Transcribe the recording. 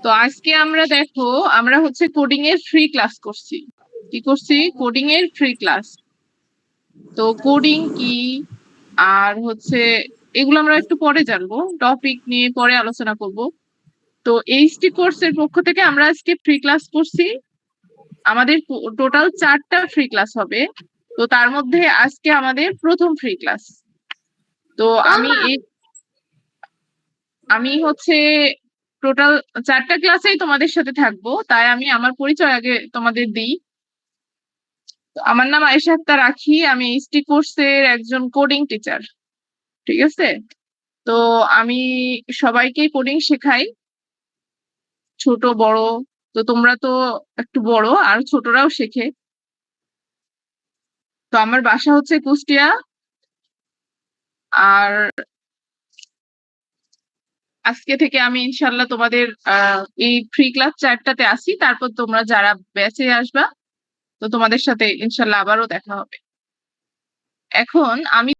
তো আজকে আমরা দেখো, আমরা হচ্ছে কোডিং এর ফ্রি ক্লাস করছি। কি করছি? কোডিং এর ফ্রি ক্লাস। তো কোডিং কি আর হচ্ছে এগুলো আমরা একটু পরে জানবো, টপিক নিয়ে পরে আলোচনা করব। তো এইচটি কোর্সের পক্ষ থেকে আমরা আজকে ফ্রি ক্লাস করছি। আমাদের টোটাল 4টা ফ্রি ক্লাস হবে। তো তার মধ্যে আজকে আমাদের প্রথম ফ্রি ক্লাস। তো আমি হচ্ছে টোটাল 4টা ক্লাসেই তোমাদের সাথে থাকবো, তাই আমি আমার পরিচয় আগে তোমাদের দিই। তো আমার নাম আয়েশা আক্তার আখি, আমি এইচটি কোর্সের একজন কোডিং টিচার। ঠিক আছে? তো আমি সবাইকেই কোডিং শেখাই, ছোট বড়। তো তোমরা তো একটু বড়, আর ছোটরাও শেখে। তো আমার বাসা হচ্ছে কুষ্টিয়া। আর আজকে থেকে আমি ইনশাল্লাহ তোমাদের এই ফ্রি ক্লাস 4টাতে আসি, তারপর তোমরা যারা ব্যাচে আসবা, তো তোমাদের সাথে ইনশাল্লাহ আবারও দেখা হবে। এখন আমি